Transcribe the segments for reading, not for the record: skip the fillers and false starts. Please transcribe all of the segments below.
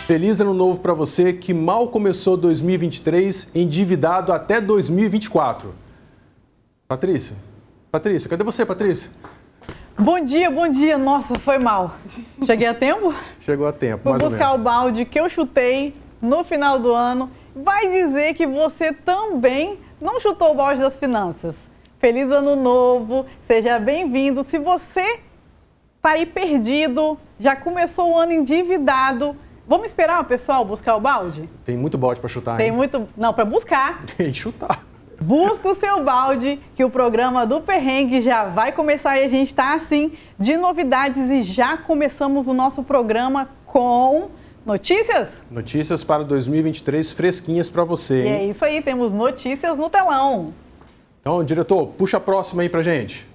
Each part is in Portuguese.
Feliz ano novo para você que mal começou 2023 endividado até 2024. Patrícia, cadê você, Patrícia? Bom dia, bom dia. Nossa, foi mal. Cheguei a tempo? Chegou a tempo, Fui mais ou menos. buscar o balde que eu chutei no final do ano. Vai dizer que você também não chutou o balde das finanças. Feliz ano novo, seja bem-vindo. Se você tá aí perdido, já começou o ano endividado, vamos esperar o pessoal buscar o balde? Tem muito balde para chutar, Tem hein? muito... Não, para buscar. Tem que chutar. Busca o seu balde, que o programa do Perrengue já vai começar e a gente está assim de novidades e já começamos o nosso programa com notícias? Notícias para 2023 fresquinhas para você, hein? E é isso aí, temos notícias no telão. Então, diretor, puxa a próxima aí pra gente.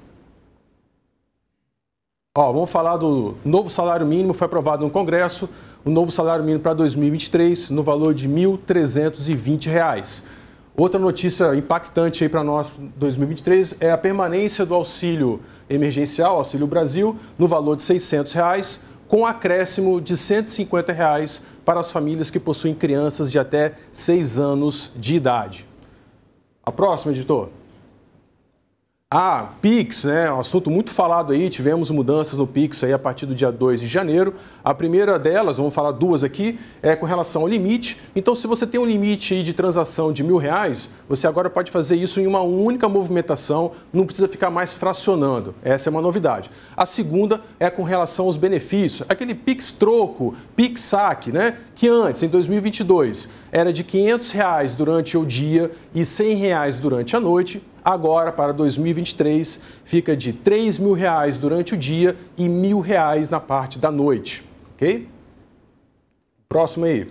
Ó, vamos falar do novo salário mínimo, foi aprovado no Congresso, o novo salário mínimo para 2023 no valor de R$ 1.320. Outra notícia impactante aí para nós, 2023, é a permanência do auxílio emergencial, Auxílio Brasil, no valor de R$ 600, com acréscimo de R$ 150 para as famílias que possuem crianças de até 6 anos de idade. A próxima, editor. Pix, né? Um assunto muito falado aí, tivemos mudanças no Pix aí a partir do dia 2 de janeiro. A primeira delas, vamos falar duas aqui, é com relação ao limite. Então, se você tem um limite aí de transação de R$ 1.000, você agora pode fazer isso em uma única movimentação, não precisa ficar mais fracionando. Essa é uma novidade. A segunda é com relação aos benefícios, aquele Pix troco, Pix saque, né? Que antes, em 2022, era de R$ 500 durante o dia e R$ 100 durante a noite. Agora, para 2023, fica de R$ 3.000 durante o dia e R$ 1.000 na parte da noite, ok? Próximo aí.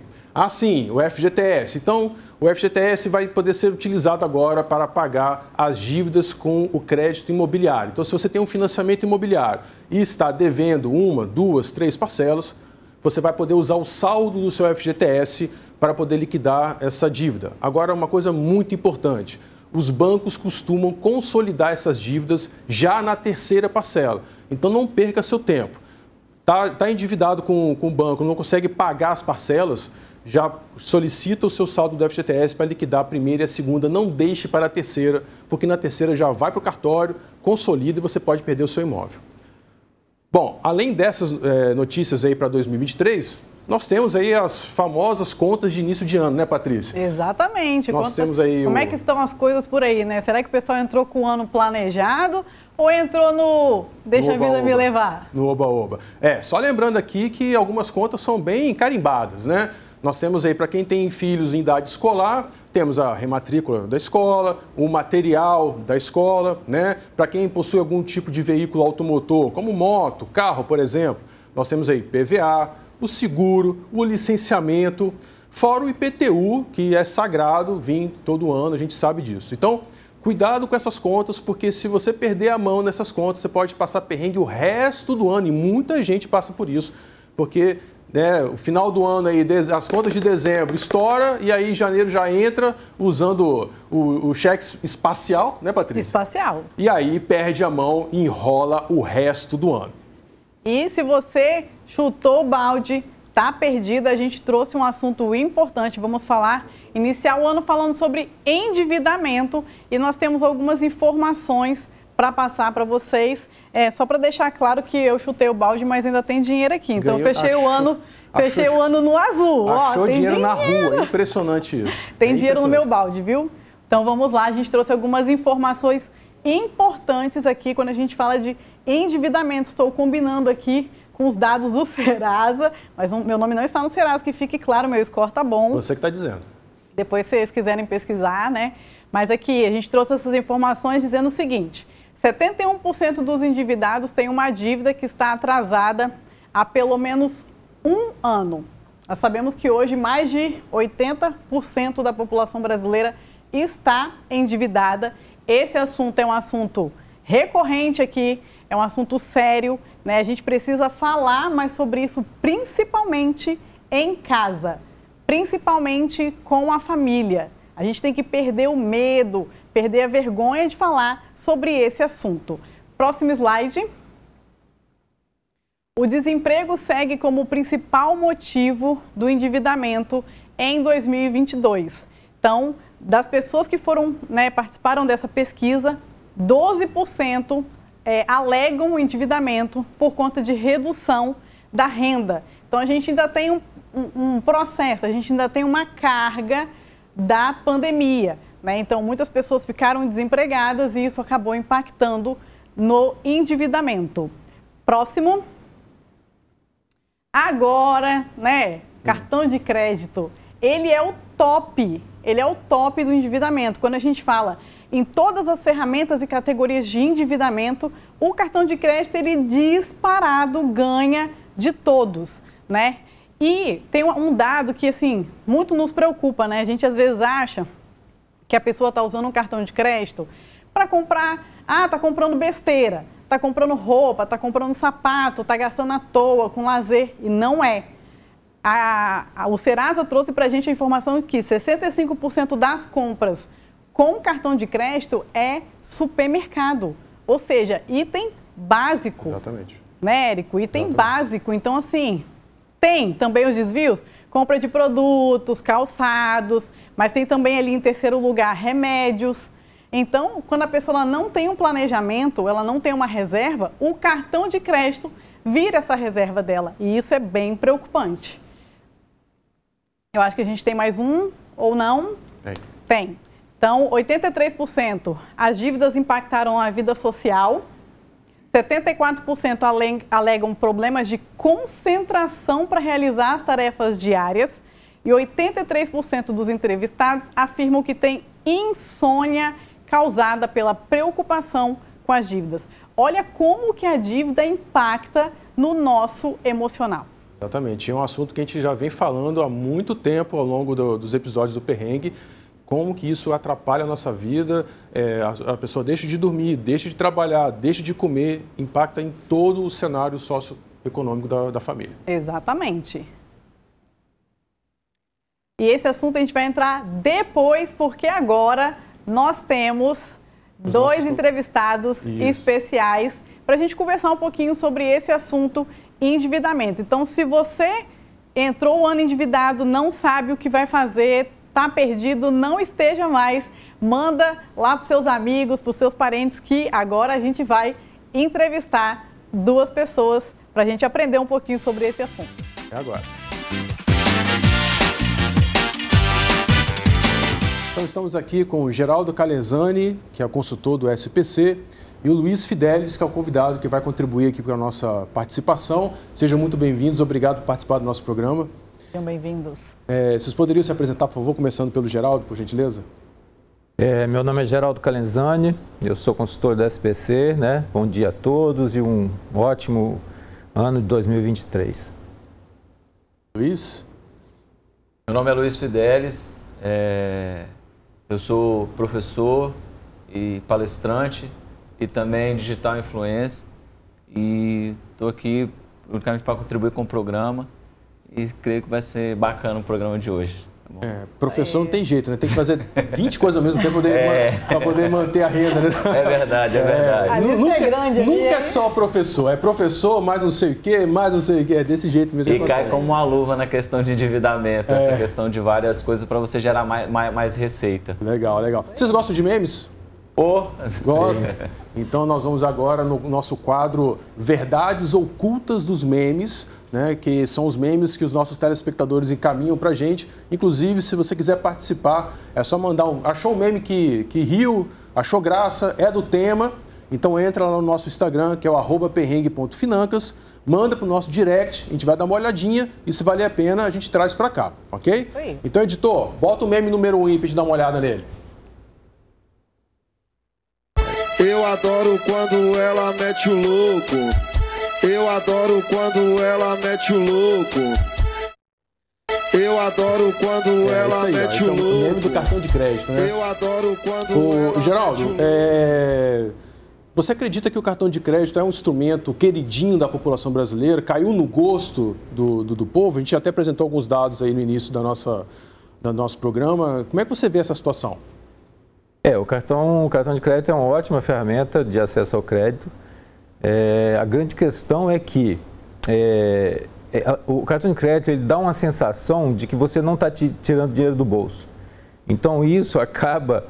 Sim, o FGTS. Então, o FGTS vai poder ser utilizado agora para pagar as dívidas com o crédito imobiliário. Então, se você tem um financiamento imobiliário e está devendo 1, 2, 3 parcelas, você vai poder usar o saldo do seu FGTS para poder liquidar essa dívida. Agora, uma coisa muito importante. Os bancos costumam consolidar essas dívidas já na terceira parcela. Então, não perca seu tempo. Tá endividado com o banco, não consegue pagar as parcelas, já solicita o seu saldo do FGTS para liquidar a primeira e a segunda. Não deixe para a terceira, porque na terceira já vai para o cartório, consolida e você pode perder o seu imóvel. Bom, além dessas notícias aí para 2023, nós temos aí as famosas contas de início de ano, né, Patrícia? Exatamente. Nós temos aí Como é que estão as coisas por aí, né? Será que o pessoal entrou com o ano planejado ou entrou no deixa a vida me levar? No oba-oba. Só lembrando aqui que algumas contas são bem carimbadas, né? Nós temos aí, para quem tem filhos em idade escolar, temos a rematrícula da escola, o material da escola, né? Para quem possui algum tipo de veículo automotor, como moto, carro, por exemplo, nós temos aí PVA, o seguro, o licenciamento, fora o IPTU, que é sagrado, vem todo ano, a gente sabe disso. Então, cuidado com essas contas, porque se você perder a mão nessas contas, você pode passar perrengue o resto do ano, e muita gente passa por isso, porque o final do ano aí, as contas de dezembro estoura e aí janeiro já entra usando o cheque espacial, né, Patrícia? Espacial. E aí perde a mão e enrola o resto do ano. E se você chutou o balde, tá perdido, a gente trouxe um assunto importante. Vamos iniciar o ano falando sobre endividamento e nós temos algumas informações para passar para vocês. Só para deixar claro que eu chutei o balde, mas ainda tem dinheiro aqui. Então eu fechei o ano no azul. Achou dinheiro na rua, é impressionante isso. Tem dinheiro no meu balde, viu? Então vamos lá, a gente trouxe algumas informações importantes aqui quando a gente fala de endividamento. Estou combinando aqui com os dados do Serasa, mas meu nome não está no Serasa, que fique claro, meu score tá bom. Você que está dizendo. Depois, se vocês quiserem pesquisar, né? Mas aqui, a gente trouxe essas informações dizendo o seguinte: 71% dos endividados têm uma dívida que está atrasada há pelo menos um ano. Nós sabemos que hoje mais de 80% da população brasileira está endividada. Esse assunto é um assunto recorrente aqui, é um assunto sério, né? A gente precisa falar mais sobre isso, principalmente em casa, principalmente com a família. A gente tem que perder o medo, perder a vergonha de falar sobre esse assunto. Próximo slide. o desemprego segue como o principal motivo do endividamento em 2022. Então, das pessoas que foram, participaram dessa pesquisa, 12% alegam o endividamento por conta de redução da renda. Então, a gente ainda tem um processo, a gente ainda tem uma carga da pandemia, né? Então, muitas pessoas ficaram desempregadas e isso acabou impactando no endividamento. Próximo. Agora, cartão de crédito, ele é o top do endividamento. Quando a gente fala em todas as ferramentas e categorias de endividamento, o cartão de crédito, ele disparado ganha de todos, né? E tem um dado que, assim, muito nos preocupa, né? A gente às vezes acha que a pessoa está usando um cartão de crédito para comprar, está comprando besteira, está comprando roupa, está comprando sapato, está gastando à toa, com lazer, e não é. O Serasa trouxe para a gente a informação que 65% das compras com cartão de crédito é supermercado, ou seja, item básico. Exatamente. Né, Érico? Item básico. Então, assim, tem também os desvios, compra de produtos, calçados, mas tem também ali em terceiro lugar remédios. Então, quando a pessoa não tem um planejamento, ela não tem uma reserva, o cartão de crédito vira essa reserva dela. E isso é bem preocupante. Eu acho que a gente tem mais um, ou não? Tem. Então, 83% as dívidas impactaram a vida social, 74% alegam problemas de concentração para realizar as tarefas diárias e 83% dos entrevistados afirmam que tem insônia causada pela preocupação com as dívidas. Olha como que a dívida impacta no nosso emocional. Exatamente. É um assunto que a gente já vem falando há muito tempo ao longo dos episódios do Perrengue, como que isso atrapalha a nossa vida, a pessoa deixa de dormir, deixa de trabalhar, deixa de comer, impacta em todo o cenário socioeconômico da família. Exatamente. E esse assunto a gente vai entrar depois, porque agora nós temos dois entrevistados especiais para a gente conversar um pouquinho sobre esse assunto endividamento. Então, se você entrou o ano endividado, não sabe o que vai fazer, está perdido, não esteja mais, manda lá para os seus amigos, para os seus parentes, que agora a gente vai entrevistar duas pessoas para a gente aprender um pouquinho sobre esse assunto. É agora. Então estamos aqui com o Geraldo Calenzani, que é o consultor do SPC, e o Luiz Fidelis, que é o convidado que vai contribuir aqui para a nossa participação. Sejam muito bem-vindos, obrigado por participar do nosso programa. Sejam bem-vindos. Vocês poderiam se apresentar, por favor, começando pelo Geraldo, por gentileza? Meu nome é Geraldo Calenzani, eu sou consultor do SPC, né? Bom dia a todos e um ótimo ano de 2023. Luiz? Meu nome é Luiz Fidelis, eu sou professor e palestrante e também digital influencer e estou aqui unicamente para contribuir com o programa e creio que vai ser bacana o programa de hoje. Tá bom? Professor não tem jeito, né? Tem que fazer 20 coisas ao mesmo tempo para poder manter a renda, né? É verdade, é verdade. A lista é grande, nunca é só professor, é professor, mais não sei o quê, mais não sei o quê, é desse jeito mesmo. E cai como uma luva na questão de endividamento, essa questão de várias coisas para você gerar mais receita. Legal, legal. Vocês gostam de memes? Gosto. Então nós vamos agora no nosso quadro Verdades Ocultas dos Memes, né, que são os memes que os nossos telespectadores encaminham pra gente. Inclusive, se você quiser participar, é só mandar achou um meme que riu, achou graça, é do tema, então entra lá no nosso Instagram, que é o @perrengue.financas, manda pro nosso direct, a gente vai dar uma olhadinha e se valer a pena, a gente traz pra cá, ok? Sim. Então, editor, bota o meme número 1 aí pra gente dar uma olhada nele. Eu adoro quando ela mete o louco. Eu adoro quando ela mete o louco. Eu adoro quando ela mete o louco. Esse é o meme do cartão de crédito, né? Eu adoro quando Geraldo, você acredita que o cartão de crédito é um instrumento queridinho da população brasileira? Caiu no gosto do povo? A gente até apresentou alguns dados aí no início do nosso programa. Como é que você vê essa situação? O cartão de crédito é uma ótima ferramenta de acesso ao crédito. A grande questão é que o cartão de crédito ele dá uma sensação de que você não está tirando dinheiro do bolso. Então isso acaba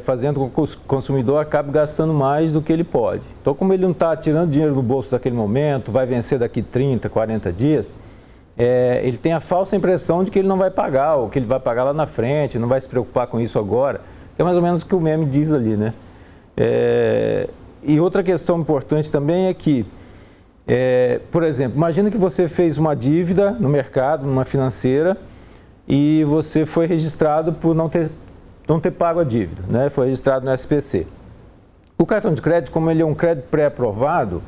fazendo com que o consumidor acabe gastando mais do que ele pode. Então, como ele não está tirando dinheiro do bolso naquele momento, vai vencer daqui 30, 40 dias, ele tem a falsa impressão de que ele não vai pagar, ou que ele vai pagar lá na frente, não vai se preocupar com isso agora. É mais ou menos o que o meme diz ali, né? E outra questão importante também é que, por exemplo, imagina que você fez uma dívida no mercado, numa financeira, e você foi registrado por não ter pago a dívida, né? Foi registrado no SPC. O cartão de crédito, como ele é um crédito pré-aprovado,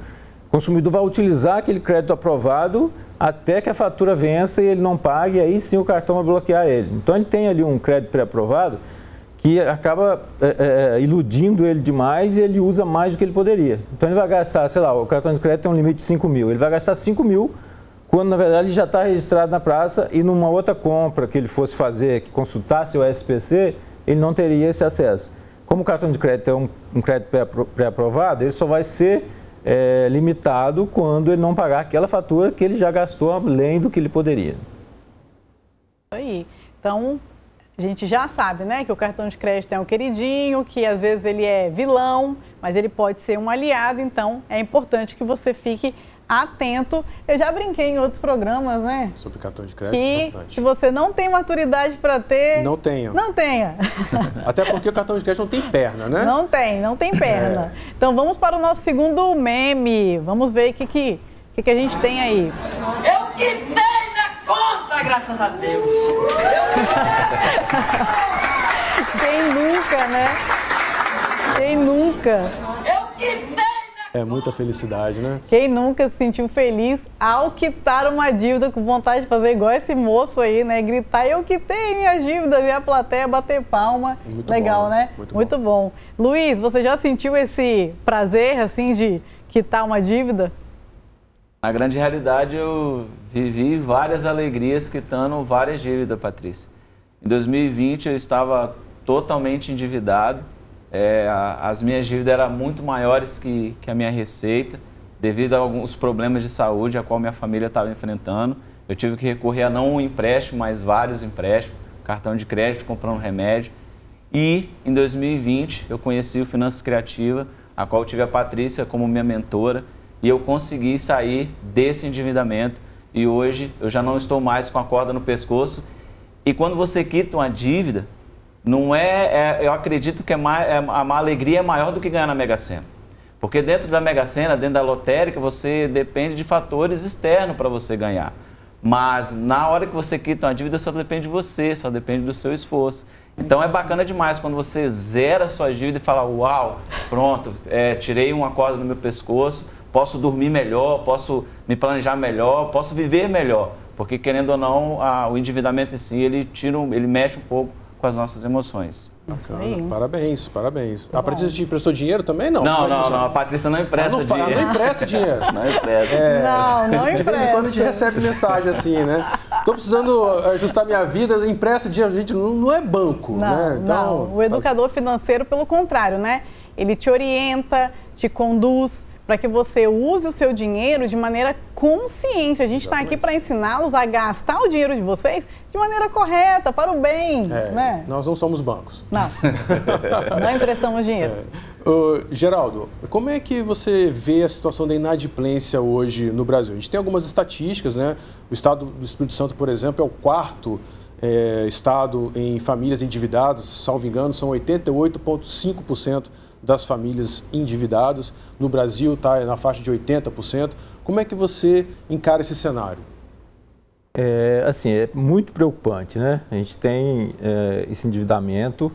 o consumidor vai utilizar aquele crédito aprovado até que a fatura vença e ele não pague, e aí sim o cartão vai bloquear ele. Então ele tem ali um crédito pré-aprovado que acaba iludindo ele demais e ele usa mais do que ele poderia. Então ele vai gastar, sei lá, o cartão de crédito tem um limite de 5 mil, ele vai gastar 5 mil quando na verdade ele já está registrado na praça e numa outra compra que ele fosse fazer, que consultasse o SPC, ele não teria esse acesso. Como o cartão de crédito é um crédito pré-aprovado, ele só vai ser limitado quando ele não pagar aquela fatura que ele já gastou além do que ele poderia. Isso aí. Então, a gente já sabe, né, que o cartão de crédito é um queridinho, que às vezes ele é vilão, mas ele pode ser um aliado, então é importante que você fique atento. Eu já brinquei em outros programas, né? Sobre cartão de crédito, bastante. Se você não tem maturidade para ter... Não tenha. Não tenha. Até porque o cartão de crédito não tem perna, né? Não tem perna. Então vamos para o nosso segundo meme. Vamos ver o que a gente tem aí. Eu quitei na conta, graças a Deus. Quem nunca, né? Quem nunca? Eu quitei. É muita felicidade, né? Quem nunca se sentiu feliz ao quitar uma dívida, com vontade de fazer igual esse moço aí, né? Gritar, eu quitei minha dívida, e a plateia bater palma. Muito legal, bom, né? Muito bom. Luiz, você já sentiu esse prazer, assim, de quitar uma dívida? Na grande realidade, eu vivi várias alegrias quitando várias dívidas, Patrícia. Em 2020, eu estava totalmente endividado. As minhas dívidas eram muito maiores que a minha receita, devido a alguns problemas de saúde a qual minha família estava enfrentando. Eu tive que recorrer a não um empréstimo, mas vários empréstimos, cartão de crédito, comprando remédio. E em 2020 eu conheci o Finanças Criativa, a qual eu tive a Patrícia como minha mentora, e eu consegui sair desse endividamento. E hoje eu já não estou mais com a corda no pescoço. E quando você quita uma dívida, não eu acredito que a alegria é maior do que ganhar na Mega Sena. Porque dentro da Mega Sena, dentro da lotérica, você depende de fatores externos para você ganhar. Mas na hora que você quita uma dívida, só depende de você, só depende do seu esforço. Então é bacana demais quando você zera a sua dívida e fala, uau, pronto, tirei uma corda no meu pescoço, posso dormir melhor, posso me planejar melhor, posso viver melhor. Porque querendo ou não, o endividamento em si, ele mexe um pouco com as nossas emoções. Bacana. Parabéns, parabéns. A Patrícia te emprestou dinheiro também? Não, não, a Patrícia não empresta dinheiro. Não empresta dinheiro. Não empresta. Não de vez em quando a gente recebe mensagem assim, né? Tô precisando ajustar minha vida, empresta dinheiro. Gente, não é banco, né? Então, não. O educador financeiro, pelo contrário, né? Ele te orienta, te conduz para que você use o seu dinheiro de maneira consciente. A gente está aqui para ensiná-los a gastar o dinheiro de vocês de maneira correta, para o bem, né? Nós não somos bancos. Não, não emprestamos dinheiro. Geraldo, como é que você vê a situação da inadimplência hoje no Brasil? A gente tem algumas estatísticas, né? O estado do Espírito Santo, por exemplo, é o quarto estado em famílias endividadas, salvo engano, são 88,5% das famílias endividadas. No Brasil está na faixa de 80%. Como é que você encara esse cenário? Assim, é muito preocupante, né? A gente tem esse endividamento.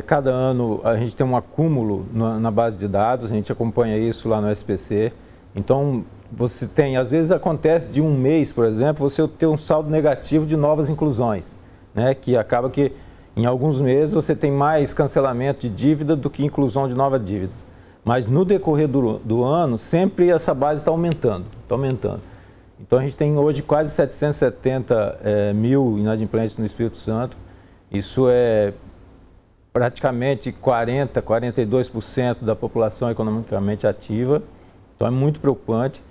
Cada ano a gente tem um acúmulo na base de dados, a gente acompanha isso lá no SPC. Então, você tem, às vezes acontece de um mês, por exemplo, você ter um saldo negativo de novas inclusões, né? Que acaba que em alguns meses você tem mais cancelamento de dívida do que inclusão de novas dívidas. Mas no decorrer do ano, sempre essa base está aumentando, Então a gente tem hoje quase 770 mil inadimplentes no Espírito Santo. Isso é praticamente 42% da população economicamente ativa. Então é muito preocupante.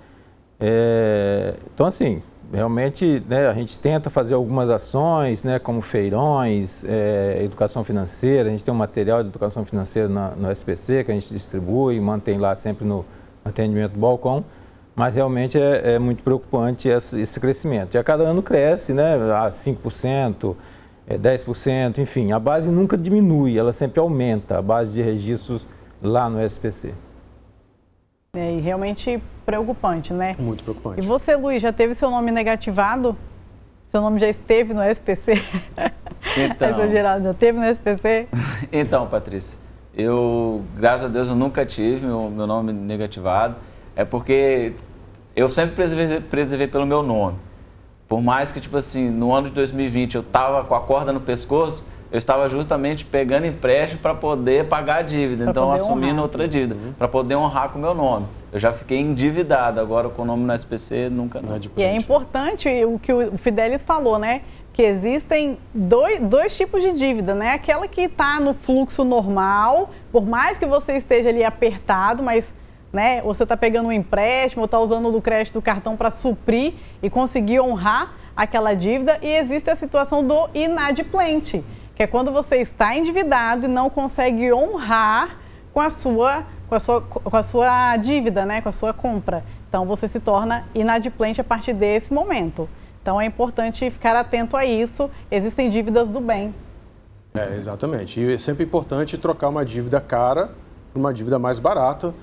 Então, assim, realmente, né, a gente tenta fazer algumas ações, né, como feirões, educação financeira. A gente tem um material de educação financeira no SPC que a gente distribui, mantém lá sempre no atendimento do balcão, mas realmente é muito preocupante esse crescimento. E a cada ano cresce, né, a 5%, 10%, enfim, a base nunca diminui, ela sempre aumenta, a base de registros lá no SPC. E realmente preocupante, né? Muito preocupante. E você, Luiz, já teve seu nome negativado? Seu nome já esteve no SPC? Então, Seu Geraldo, já esteve no SPC? Então, Patrícia, graças a Deus, eu nunca tive meu nome negativado. É porque eu sempre preservei pelo meu nome. Por mais que, tipo assim, no ano de 2020 eu estava com a corda no pescoço, eu estava justamente pegando empréstimo para poder pagar a dívida. Então, assumindo outra dívida, para poder honrar com o meu nome. Eu já fiquei endividado, agora com o nome no SPC, nunca não. E é importante o que o Fidelis falou, né? Que existem dois tipos de dívida, né? Aquela que está no fluxo normal, por mais que você esteja ali apertado, mas... né? Você está pegando um empréstimo ou está usando o crédito do cartão para suprir e conseguir honrar aquela dívida. E existe a situação do inadimplente, que é quando você está endividado e não consegue honrar com a sua dívida, né? Com a sua compra. Então, você se torna inadimplente a partir desse momento. Então, é importante ficar atento a isso. Existem dívidas do bem. Exatamente. E é sempre importante trocar uma dívida cara por uma dívida mais barata,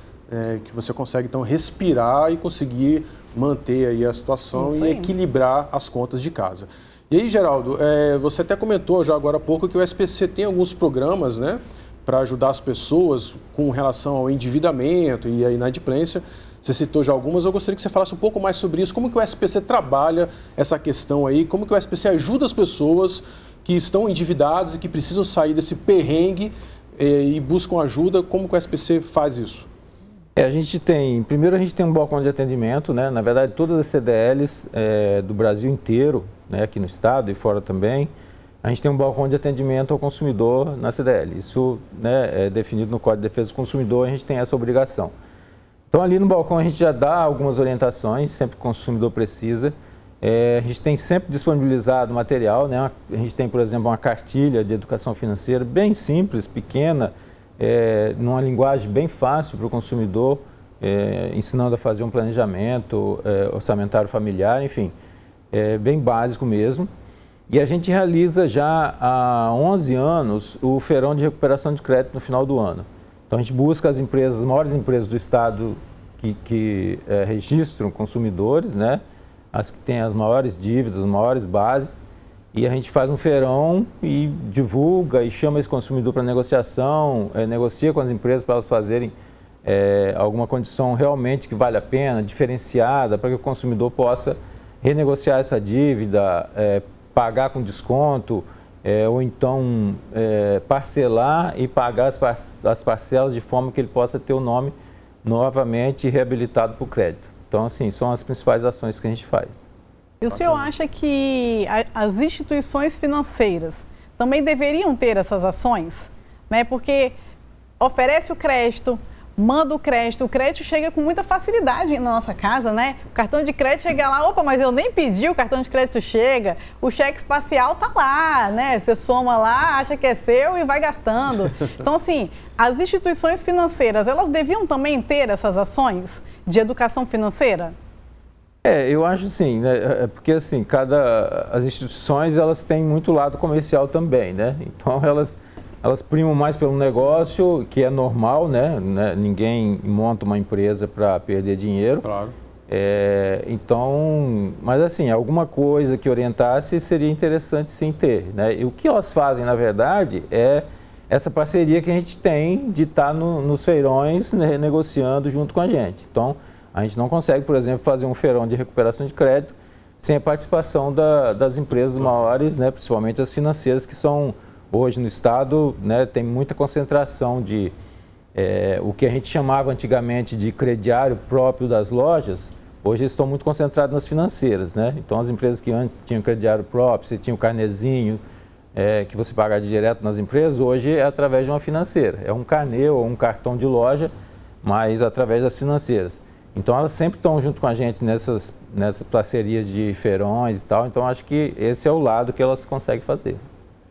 que você consegue, então, respirar e conseguir manter aí a situação e equilibrar as contas de casa. E aí, Geraldo, você até comentou já agora há pouco que o SPC tem alguns programas, né, para ajudar as pessoas com relação ao endividamento e à inadimplência. Você citou já algumas, eu gostaria que você falasse um pouco mais sobre isso. Como que o SPC trabalha essa questão aí? Como que o SPC ajuda as pessoas que estão endividadas e que precisam sair desse perrengue e buscam ajuda? Como que o SPC faz isso? Primeiro a gente tem um balcão de atendimento, né? Na verdade, todas as CDLs do Brasil inteiro, né? Aqui no estado e fora também, a gente tem um balcão de atendimento ao consumidor na CDL. Isso, né, é definido no Código de Defesa do Consumidor, a gente tem essa obrigação. Então, ali no balcão a gente já dá algumas orientações, sempre que o consumidor precisa. A gente tem sempre disponibilizado material, né? A gente tem, por exemplo, uma cartilha de educação financeira bem simples, pequena, numa linguagem bem fácil para o consumidor, ensinando a fazer um planejamento orçamentário familiar, enfim, bem básico mesmo. E a gente realiza já há 11 anos o feirão de recuperação de crédito no final do ano. Então a gente busca as maiores empresas do estado que registram consumidores, né? As que têm as maiores dívidas, as maiores bases, e a gente faz um feirão e divulga e chama esse consumidor para negociação, negocia com as empresas para elas fazerem alguma condição realmente que vale a pena, diferenciada, para que o consumidor possa renegociar essa dívida, pagar com desconto, ou então parcelar e pagar as parcelas de forma que ele possa ter o nome novamente reabilitado para o crédito. Então, assim, são as principais ações que a gente faz. E o senhor acha que as instituições financeiras também deveriam ter essas ações? Né? Porque oferece o crédito, manda o crédito chega com muita facilidade na nossa casa, né? O cartão de crédito chega lá, opa, mas eu nem pedi, o cartão de crédito chega, o cheque espacial tá lá, né? Você soma lá, acha que é seu e vai gastando. Então, assim, as instituições financeiras, elas deviam também ter essas ações de educação financeira? Eu acho sim, né? Porque assim, as instituições, elas têm muito lado comercial também, né? Então, elas primam mais pelo negócio, que é normal, né? Ninguém monta uma empresa para perder dinheiro. Claro. Então, mas assim, alguma coisa que orientasse seria interessante sim ter, né? E o que elas fazem, na verdade, é essa parceria que a gente tem de estar nos feirões, né, negociando junto com a gente. Então, a gente não consegue, por exemplo, fazer um feirão de recuperação de crédito sem a participação das empresas maiores, né? Principalmente as financeiras, que são... Hoje no estado, né, tem muita concentração de o que a gente chamava antigamente de crediário próprio das lojas, hoje eles estão muito concentrados nas financeiras, né? Então as empresas que antes tinham crediário próprio, você tinha o carnezinho que você pagava direto nas empresas, hoje é através de uma financeira. É um carnê ou um cartão de loja, mas através das financeiras. Então, elas sempre estão junto com a gente nessas parcerias de feirões e tal. Então, acho que esse é o lado que elas conseguem fazer.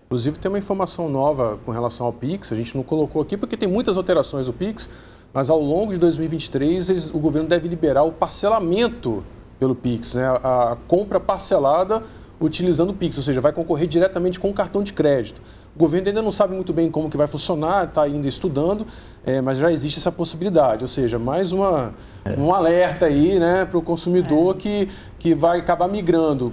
Inclusive, tem uma informação nova com relação ao Pix, a gente não colocou aqui porque tem muitas alterações do Pix, mas ao longo de 2023 o governo deve liberar o parcelamento pelo Pix, né? A compra parcelada utilizando o Pix, ou seja, vai concorrer diretamente com o cartão de crédito. O governo ainda não sabe muito bem como que vai funcionar, está ainda estudando, mas já existe essa possibilidade, ou seja, mais um alerta aí, né, para o consumidor que vai acabar migrando,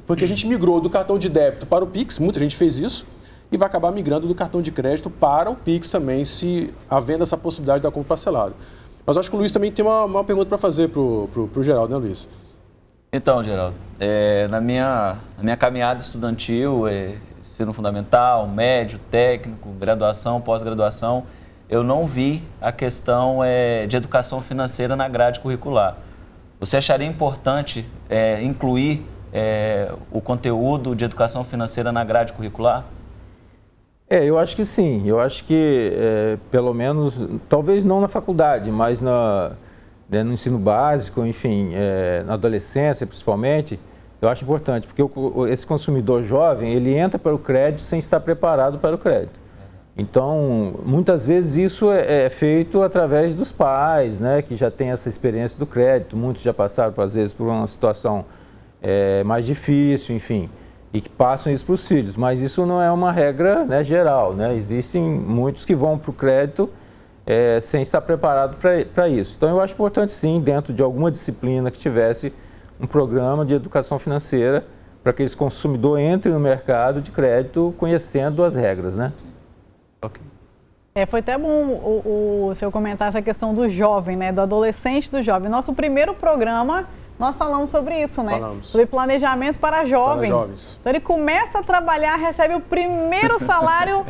porque a gente migrou do cartão de débito para o Pix, muita gente fez isso, e vai acabar migrando do cartão de crédito para o Pix também, se havendo essa possibilidade da compra parcelada. Mas acho que o Luiz também tem uma pergunta para fazer para o Geraldo, né, Luiz? Então, Geraldo, na minha caminhada estudantil, ensino fundamental, médio, técnico, graduação, pós-graduação, eu não vi a questão de educação financeira na grade curricular. Você acharia importante incluir o conteúdo de educação financeira na grade curricular? Eu acho que sim. Eu acho que, pelo menos, talvez não na faculdade, mas no ensino básico, enfim, na adolescência principalmente, eu acho importante, porque esse consumidor jovem, ele entra para o crédito sem estar preparado para o crédito. Então, muitas vezes isso é feito através dos pais, né, que já têm essa experiência do crédito, muitos já passaram, às vezes, por uma situação mais difícil, enfim, e que passam isso para os filhos, mas isso não é uma regra, né, geral, né? Existem muitos que vão para o crédito sem estar preparado para isso. Então, eu acho importante, sim, dentro de alguma disciplina que tivesse um programa de educação financeira para que esse consumidor entre no mercado de crédito conhecendo as regras, né? Ok. Foi até bom o senhor comentar essa questão do jovem, né? Do adolescente, do jovem. Nosso primeiro programa, nós falamos sobre isso, né? Falamos. Sobre planejamento para jovens. Para jovens. Então ele começa a trabalhar, recebe o primeiro salário.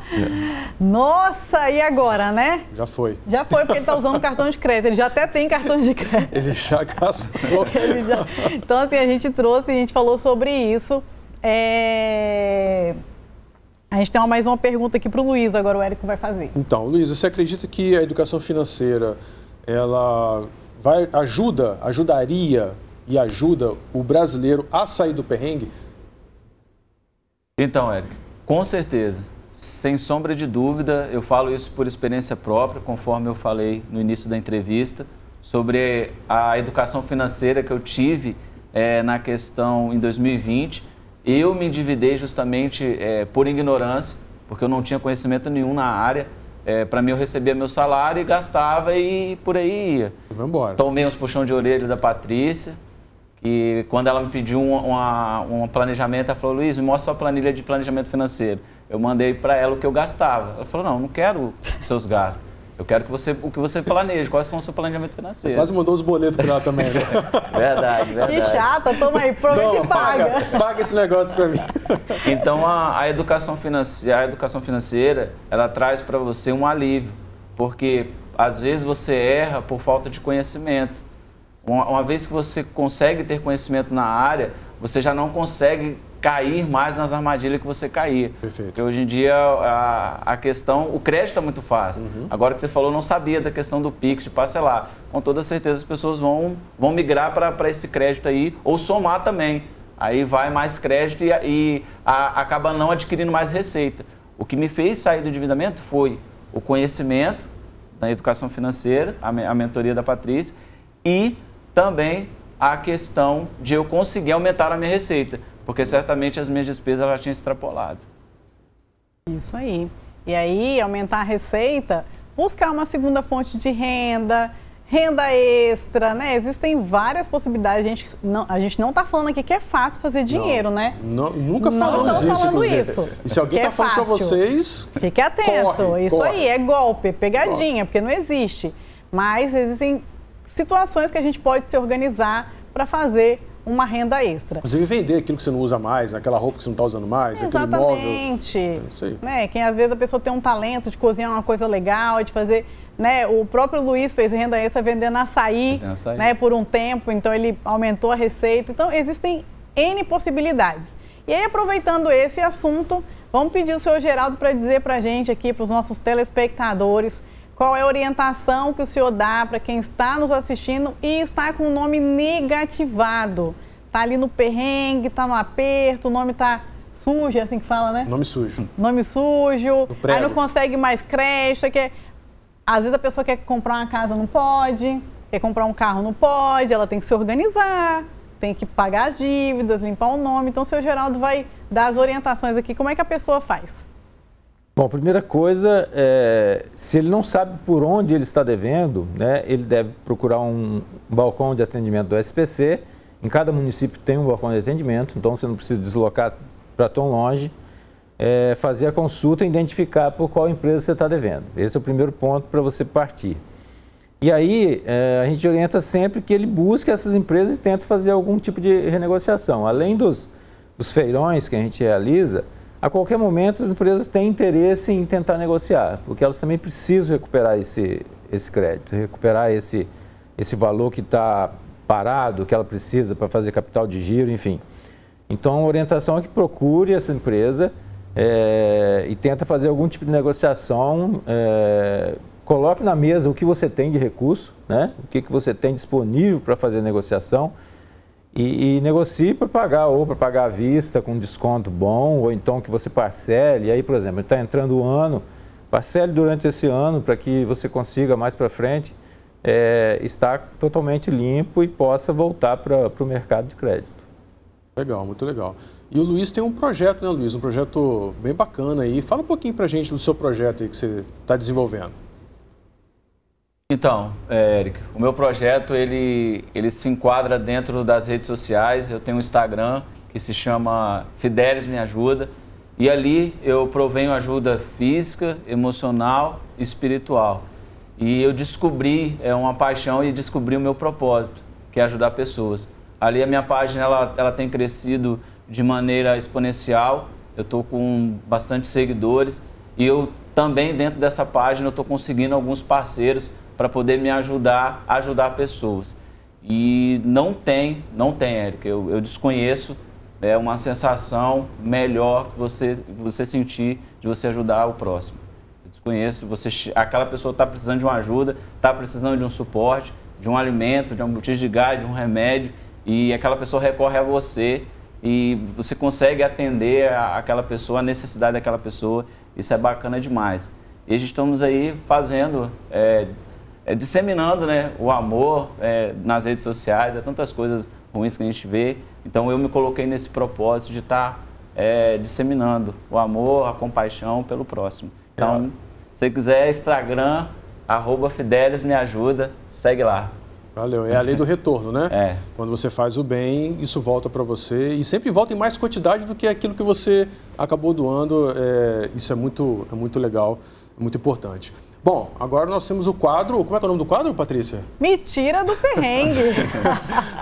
Nossa, e agora, né? Já foi. Já foi, porque ele está usando cartão de crédito. Ele já até tem cartão de crédito. Ele já gastou. Então, assim, a gente falou sobre isso. A gente tem mais uma pergunta aqui para o Luiz, agora o Érico vai fazer. Então, Luiz, você acredita que a educação financeira, ela ajudaria e ajuda o brasileiro a sair do perrengue? Então, Érico, com certeza, sem sombra de dúvida, eu falo isso por experiência própria, conforme eu falei no início da entrevista, sobre a educação financeira que eu tive na questão em 2020. Eu me endividei justamente por ignorância, porque eu não tinha conhecimento nenhum na área. Para mim, eu recebia meu salário e gastava e por aí ia. Vamos embora. Tomei uns puxão de orelha da Patrícia, que quando ela me pediu um planejamento, ela falou: Luiz, me mostra sua planilha de planejamento financeiro. Eu mandei para ela o que eu gastava. Ela falou: não quero seus gastos. Eu quero o que você planeja, quais são o seu planejamento financeiro. Quase mandou os boletos para ela também, né? Verdade. Que chata, toma aí, aproveita e paga. Paga esse negócio para mim. Então, a educação financeira, ela traz para você um alívio, porque às vezes você erra por falta de conhecimento. Uma vez que você consegue ter conhecimento na área, você já não consegue cair mais nas armadilhas que você caía. Perfeito. Porque hoje em dia a questão, o crédito é muito fácil. Agora que você falou, eu não sabia da questão do Pix, de parcelar. Com toda certeza as pessoas vão migrar para esse crédito aí, ou somar também. Aí vai mais crédito e acaba não adquirindo mais receita. O que me fez sair do endividamento foi o conhecimento da educação financeira, a mentoria da Patrícia, e também a questão de eu conseguir aumentar a minha receita, porque certamente as minhas despesas já tinham extrapolado. Isso aí. E aí, aumentar a receita, buscar uma segunda fonte de renda, renda extra, né? Existem várias possibilidades. A gente não está falando aqui que é fácil fazer dinheiro, né? Nunca falamos isso, falando inclusive. isso. E se alguém está falando para vocês... Fique atento. Isso aí, é golpe, pegadinha, porque não existe. Mas existem situações que a gente pode se organizar para fazer uma renda extra. Inclusive vender aquilo que você não usa mais, aquela roupa que você não está usando mais, aquele móvel. Exatamente. Né? Que às vezes a pessoa tem um talento de cozinhar uma coisa legal, de fazer... Né? O próprio Luiz fez renda extra vendendo açaí, né, por um tempo, então ele aumentou a receita. Então existem N possibilidades. E aí, aproveitando esse assunto, vamos pedir o senhor Geraldo para dizer para a gente aqui, para os nossos telespectadores, qual é a orientação que o senhor dá para quem está nos assistindo e está com o nome negativado? Está ali no perrengue, está no aperto, o nome está sujo, é assim que fala, né? Nome sujo. Nome sujo, aí não consegue mais crédito, às vezes a pessoa quer comprar uma casa, não pode, quer comprar um carro, não pode, ela tem que se organizar, tem que pagar as dívidas, limpar o nome. Então, o seu Geraldo vai dar as orientações aqui, como é que a pessoa faz? Bom, a primeira coisa, se ele não sabe por onde ele está devendo, né, ele deve procurar um balcão de atendimento do SPC. Em cada município tem um balcão de atendimento, então você não precisa deslocar para tão longe. Fazer a consulta e identificar por qual empresa você está devendo. Esse é o primeiro ponto para você partir. E aí, a gente orienta sempre que ele busque essas empresas e tente fazer algum tipo de renegociação. Além dos feirões que a gente realiza, a qualquer momento as empresas têm interesse em tentar negociar, porque elas também precisam recuperar esse crédito, recuperar esse valor que está parado, que ela precisa para fazer capital de giro, enfim. Então, a orientação é que procure essa empresa e tenta fazer algum tipo de negociação, coloque na mesa o que você tem de recurso, né? O que você tem disponível para fazer negociação e negocie para pagar, ou para pagar à vista com desconto bom, ou então que você parcele. E aí, por exemplo, está entrando o ano, parcele durante esse ano para que você consiga mais para frente estar totalmente limpo e possa voltar para o mercado de crédito. Legal, muito legal. E o Luiz tem um projeto, né, Luiz? Um projeto bem bacana aí. Fala um pouquinho para a gente do seu projeto aí que você está desenvolvendo. Então, Eric, o meu projeto, ele se enquadra dentro das redes sociais. Eu tenho um Instagram que se chama Fidelis Me Ajuda. E ali eu provenho ajuda física, emocional e espiritual. E eu descobri uma paixão e descobri o meu propósito, que é ajudar pessoas. Ali a minha página ela tem crescido de maneira exponencial. Eu estou com bastante seguidores. E eu também, dentro dessa página, eu estou conseguindo alguns parceiros para poder me ajudar a ajudar pessoas. E não tem, Eric, eu desconheço uma sensação melhor que você sentir de você ajudar o próximo. Eu desconheço, aquela pessoa está precisando de uma ajuda, está precisando de um suporte, de um alimento, de um botija de gás, de um remédio, e aquela pessoa recorre a você e você consegue atender aquela pessoa, a necessidade daquela pessoa. Isso é bacana demais. E a gente estamos aí fazendo, disseminando, né, o amor nas redes sociais, tantas coisas ruins que a gente vê. Então eu me coloquei nesse propósito de estar disseminando o amor, a compaixão pelo próximo. Então, se você quiser, Instagram, @FidelisMeAjuda, segue lá. Valeu, é a lei do retorno, né? Quando você faz o bem, isso volta para você e sempre volta em mais quantidade do que aquilo que você acabou doando. Isso é muito legal, é muito importante. Bom, agora nós temos o quadro, como é que é o nome do quadro, Patrícia? Me tira do perrengue.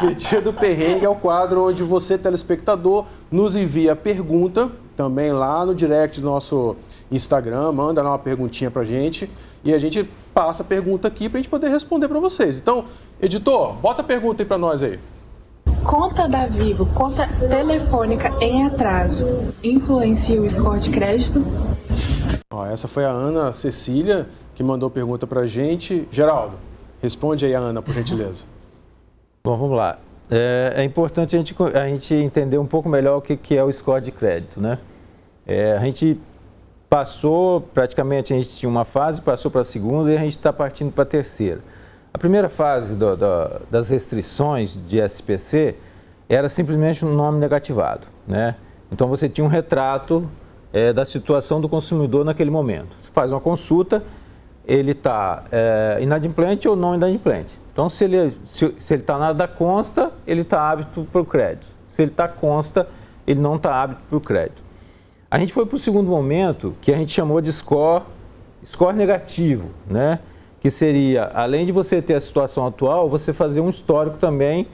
Me tira do perrengue é o quadro onde você, telespectador, nos envia a pergunta, também lá no direct do nosso Instagram, manda lá uma perguntinha pra gente e a gente passa a pergunta aqui pra gente poder responder para vocês. Então, editor, bota a pergunta aí pra nós aí. Conta da Vivo, conta telefônica em atraso, influencia o score de crédito? Essa foi a Ana Cecília que mandou pergunta pra gente. Geraldo, responde aí a Ana, por gentileza. Bom, vamos lá. É importante a gente entender um pouco melhor o que é o score de crédito, né? A gente passou, praticamente a gente tinha uma fase, passou para a segunda e a gente está partindo para a terceira. A primeira fase das restrições de SPC era simplesmente um nome negativado, né? Então você tinha um retrato da situação do consumidor naquele momento. Você faz uma consulta, ele está inadimplente ou não inadimplente. Então se ele está nada consta, ele está apto para o crédito. Se ele está consta, ele não está apto para o crédito. A gente foi para o segundo momento, que a gente chamou de score negativo, né? Que seria, além de você ter a situação atual, você fazer um histórico também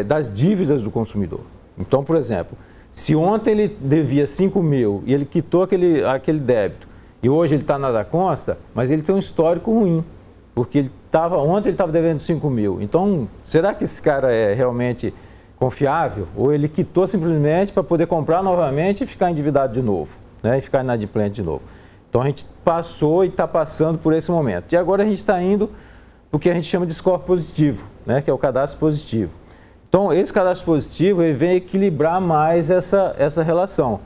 das dívidas do consumidor. Então, por exemplo, se ontem ele devia 5 mil e ele quitou aquele débito e hoje ele está nada consta, mas ele tem um histórico ruim, porque ontem ele estava devendo 5 mil. Então, será que esse cara é realmente confiável? Ou ele quitou simplesmente para poder comprar novamente e ficar endividado de novo, né? E ficar inadimplente de novo? Então a gente passou e está passando por esse momento. E agora a gente está indo para o que a gente chama de score positivo, né? Que é o cadastro positivo. Então esse cadastro positivo ele vem equilibrar mais essa relação.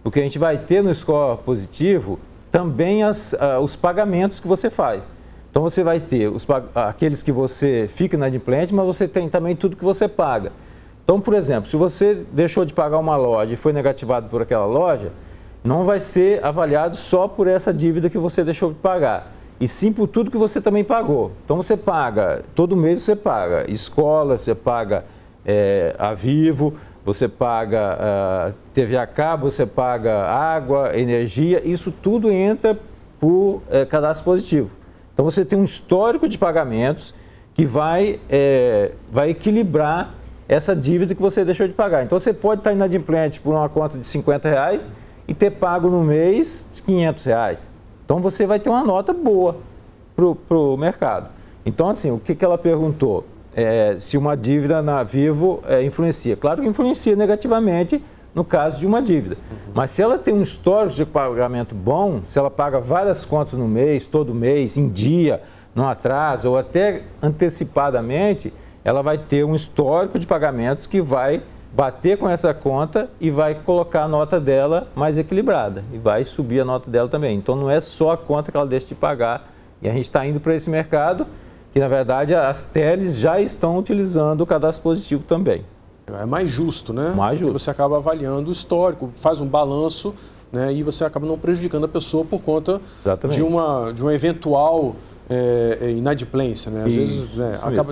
Porque a gente vai ter no score positivo também os pagamentos que você faz. Então você vai ter aqueles que você fica inadimplente, mas você tem também tudo que você paga. Então, por exemplo, se você deixou de pagar uma loja e foi negativado por aquela loja, não vai ser avaliado só por essa dívida que você deixou de pagar, e sim por tudo que você também pagou. Então você paga, todo mês você paga escola, você paga a Vivo, você paga TV a cabo, você paga água, energia, isso tudo entra por cadastro positivo. Então você tem um histórico de pagamentos que vai equilibrar essa dívida que você deixou de pagar. Então você pode estar inadimplente por uma conta de R$50 e ter pago no mês R$500. Então você vai ter uma nota boa para o mercado. Então assim, o que ela perguntou? Se uma dívida na Vivo influencia. Claro que influencia negativamente no caso de uma dívida. Mas se ela tem um histórico de pagamento bom, se ela paga várias contas no mês, todo mês, em dia, não atraso ou até antecipadamente, ela vai ter um histórico de pagamentos que vai bater com essa conta e vai colocar a nota dela mais equilibrada e vai subir a nota dela também. Então não é só a conta que ela deixa de pagar, e a gente está indo para esse mercado que na verdade as teles já estão utilizando o cadastro positivo também. É mais justo, né? Mais justo. Porque você acaba avaliando o histórico, faz um balanço, né? E você acaba não prejudicando a pessoa por conta de uma eventual inadimplência, né? Às vezes,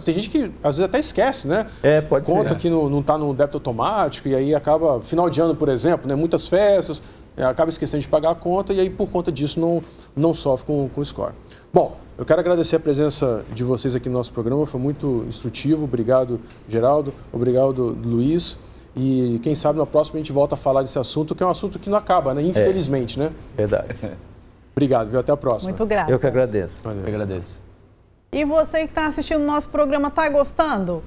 tem gente que às vezes até esquece, né? Pode ser. Conta que não está no débito automático e aí acaba, final de ano, por exemplo, né? Muitas festas, acaba esquecendo de pagar a conta e aí por conta disso não sofre com o score. Bom, eu quero agradecer a presença de vocês aqui no nosso programa, foi muito instrutivo. Obrigado, Geraldo. Obrigado, Luiz. E quem sabe na próxima a gente volta a falar desse assunto, que é um assunto que não acaba, né? Infelizmente, né? Verdade. Obrigado, viu? Até a próxima. Muito grato. Eu que agradeço. Valeu. Eu agradeço. E você que está assistindo o nosso programa, está gostando?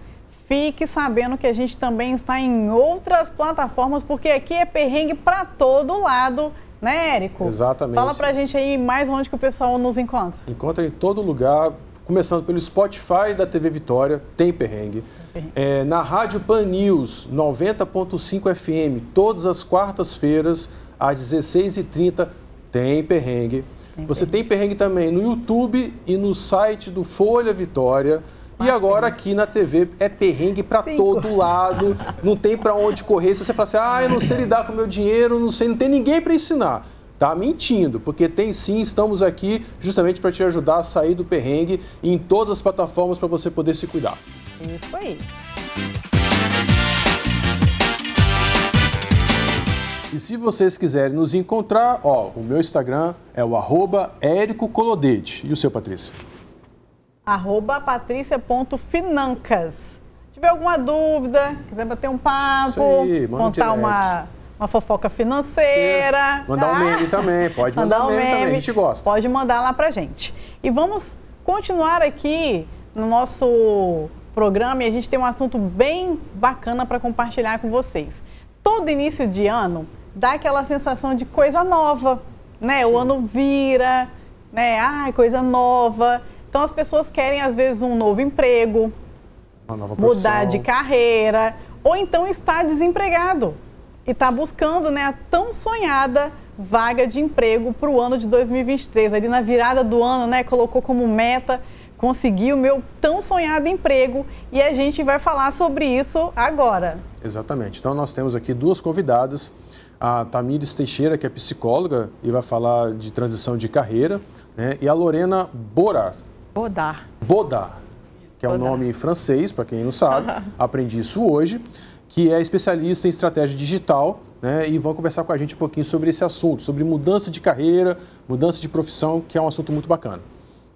Fique sabendo que a gente também está em outras plataformas, porque aqui é perrengue para todo lado, né, Érico? Exatamente. Fala pra gente aí mais onde que o pessoal nos encontra. Encontra em todo lugar, começando pelo Spotify da TV Vitória, tem perrengue. Na Rádio Pan News, 90.5 FM, todas as quartas-feiras, às 16h30, tem perrengue. Você tem perrengue também no YouTube e no site do Folha Vitória. E agora aqui na TV é perrengue para todo lado, não tem para onde correr. Se você fala assim, eu não sei lidar com o meu dinheiro, não tem ninguém para ensinar. Tá mentindo, porque tem sim, estamos aqui justamente para te ajudar a sair do perrengue em todas as plataformas para você poder se cuidar. Isso aí. E se vocês quiserem nos encontrar, o meu Instagram é o @EricoColodete. E o seu, Patrícia? @patricia.financas. Se tiver alguma dúvida, quiser bater um papo, aí, contar uma fofoca financeira. Mandar um meme também, pode mandar um meme também, a gente gosta. Pode mandar lá pra gente. E vamos continuar aqui no nosso programa, e a gente tem um assunto bem bacana para compartilhar com vocês. Todo início de ano dá aquela sensação de coisa nova, né? O ano vira, né? Coisa nova. Então as pessoas querem às vezes um novo emprego, uma nova profissão, mudar de carreira, ou então está desempregado e está buscando, né, a tão sonhada vaga de emprego para o ano de 2023. Ali na virada do ano, né, colocou como meta conseguir o meu tão sonhado emprego, e a gente vai falar sobre isso agora. Exatamente. Então nós temos aqui duas convidadas, a Tamires Teixeira, que é psicóloga e vai falar de transição de carreira, né, e a Lorena Bodar, que é um nome francês, para quem não sabe, aprendi isso hoje, que é especialista em estratégia digital, né, e vão conversar com a gente um pouquinho sobre esse assunto, sobre mudança de carreira, mudança de profissão, que é um assunto muito bacana.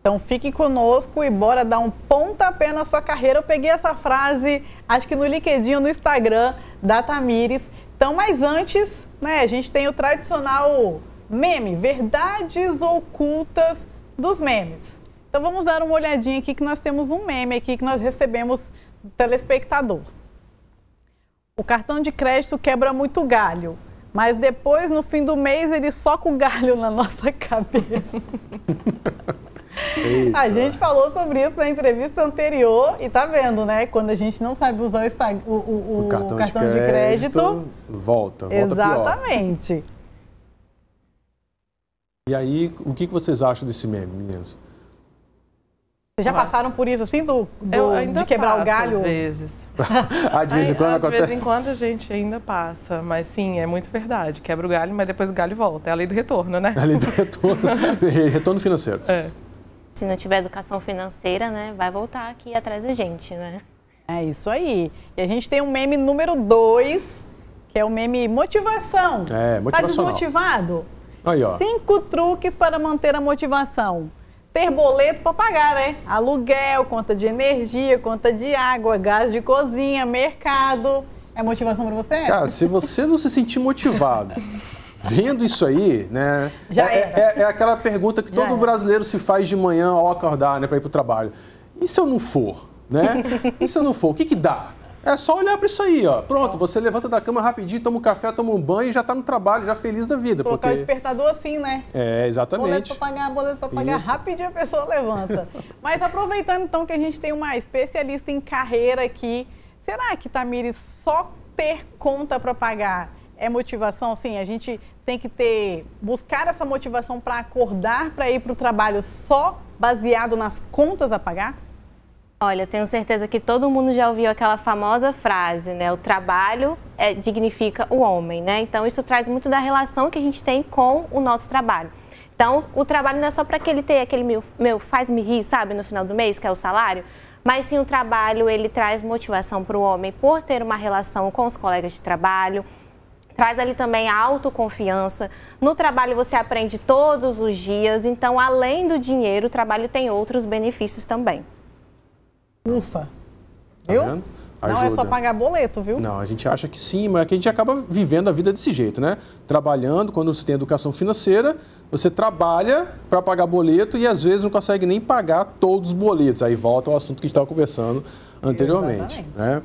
Então fique conosco e bora dar um pontapé na sua carreira. Eu peguei essa frase, acho que no LinkedIn, no Instagram da Tamires. Então, mas antes, né, a gente tem o tradicional meme, verdades ocultas dos memes. Então vamos dar uma olhadinha aqui, que nós temos um meme aqui que nós recebemos do telespectador. O cartão de crédito quebra muito galho. mas depois, no fim do mês, ele soca o galho na nossa cabeça. A gente falou sobre isso na entrevista anterior e tá vendo, né? Quando a gente não sabe usar o cartão de crédito, volta exatamente. Pior. E aí, o que vocês acham desse meme, meninas? Vocês já passaram por isso, assim, de quebrar o galho? Às vezes. De vez em quando acontece? De vez em quando a gente ainda passa, mas sim, é muito verdade. Quebra o galho, mas depois o galho volta. É a lei do retorno, né? É a lei do retorno. Retorno financeiro. É. Se não tiver educação financeira, né, vai voltar aqui atrás da gente, né? É isso aí. E a gente tem um meme número 2, que é o meme motivação. Motivacional. Tá desmotivado? Aí, ó. 5 truques para manter a motivação. Ter boleto para pagar, né? Aluguel, conta de energia, conta de água, gás de cozinha, mercado. É motivação para você? Cara, se você não se sentir motivado vendo isso aí, né? É aquela pergunta que todo brasileiro se faz de manhã ao acordar, né, para ir para o trabalho. E se eu não for, né? E se eu não for, o que que dá? É só olhar para isso aí, ó. Pronto, você levanta da cama rapidinho, toma um café, toma um banho e já está no trabalho, já feliz da vida. Colocar o despertador assim, né? Exatamente. Boleto para pagar, rapidinho a pessoa levanta. Mas aproveitando então que a gente tem uma especialista em carreira aqui, será que, Tamires, só ter conta para pagar é motivação? Sim, a gente tem que buscar essa motivação para acordar, para ir para o trabalho só baseado nas contas a pagar? Olha, tenho certeza que todo mundo já ouviu aquela famosa frase, né? O trabalho dignifica o homem, né? Então, isso traz muito da relação que a gente tem com o nosso trabalho. Então, o trabalho não é só para que ele tenha aquele meu faz-me rir, sabe, no final do mês, que é o salário, mas sim o trabalho, ele traz motivação para o homem por ter uma relação com os colegas de trabalho, traz ali também a autoconfiança. No trabalho você aprende todos os dias, então, além do dinheiro, o trabalho tem outros benefícios também. Ufa, viu? Tá vendo? Não é só pagar boleto, viu? Não, a gente acha que sim, mas é que a gente acaba vivendo a vida desse jeito, né? Trabalhando, quando você tem educação financeira, você trabalha para pagar boleto e às vezes não consegue nem pagar todos os boletos. Aí volta ao assunto que a gente estava conversando anteriormente. Né?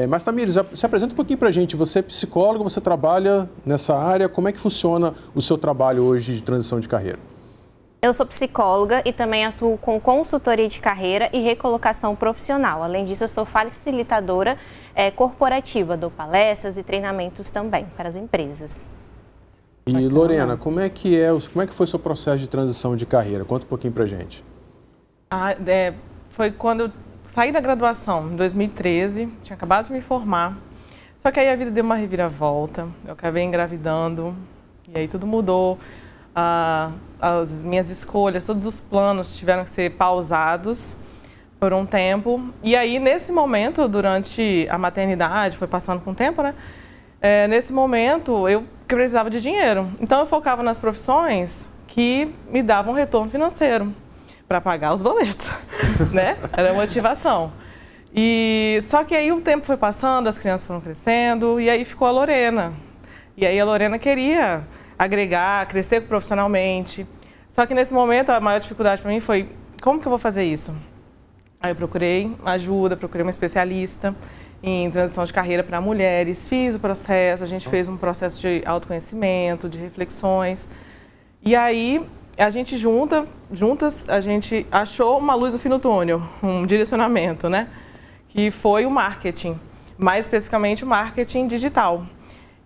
Mas, Tamires, se apresenta um pouquinho para a gente. Você é psicólogo, você trabalha nessa área. Como é que funciona o seu trabalho hoje de transição de carreira? Eu sou psicóloga e também atuo com consultoria de carreira e recolocação profissional. Além disso, eu sou facilitadora corporativa, dou palestras e treinamentos também para as empresas. E, Lorena, como é que foi o seu processo de transição de carreira? Conta um pouquinho para a gente. Foi quando eu saí da graduação, em 2013, tinha acabado de me formar. Só que aí a vida deu uma reviravolta, eu acabei engravidando e aí tudo mudou. As minhas escolhas, todos os planos tiveram que ser pausados por um tempo. E aí, nesse momento, durante a maternidade, foi passando com o tempo, né? Nesse momento, eu precisava de dinheiro. Então, eu focava nas profissões que me davam retorno financeiro para pagar os boletos, né? Era a motivação. Só que aí o tempo foi passando, as crianças foram crescendo, e aí ficou a Lorena. E aí a Lorena queria agregar, crescer profissionalmente. Só que nesse momento a maior dificuldade para mim foi, como que eu vou fazer isso? Aí eu procurei ajuda, procurei uma especialista em transição de carreira para mulheres, fiz o processo, a gente fez um processo de autoconhecimento, de reflexões. E aí a gente juntas, a gente achou uma luz no fim do túnel, um direcionamento, né? Que foi o marketing, mais especificamente o marketing digital.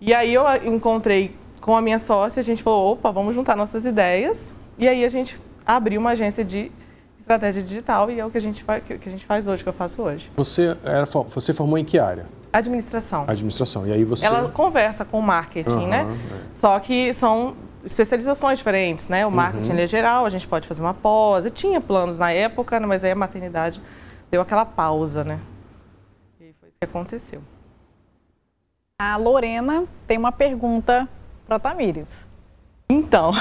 E aí eu encontrei com a minha sócia, a gente falou, opa, vamos juntar nossas ideias. E aí a gente abriu uma agência de estratégia digital e é o que a gente faz hoje, que eu faço hoje. Você formou em que área? Administração. Administração. E aí você... Ela conversa com o marketing, né? Só que são especializações diferentes, né? O marketing ele é geral, a gente pode fazer uma pós. Eu tinha planos na época, mas aí a maternidade deu aquela pausa, né? E foi isso que aconteceu. A Lorena tem uma pergunta para a Tamires. Então,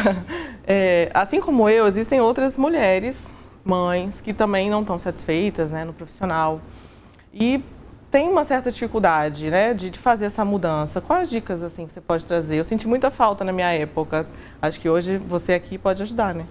assim como eu, existem outras mulheres, mães, que também não estão satisfeitas, né, no profissional e tem uma certa dificuldade, né, de fazer essa mudança. Quais dicas assim, que você pode trazer? Eu senti muita falta na minha época. Acho que hoje você aqui pode ajudar, né?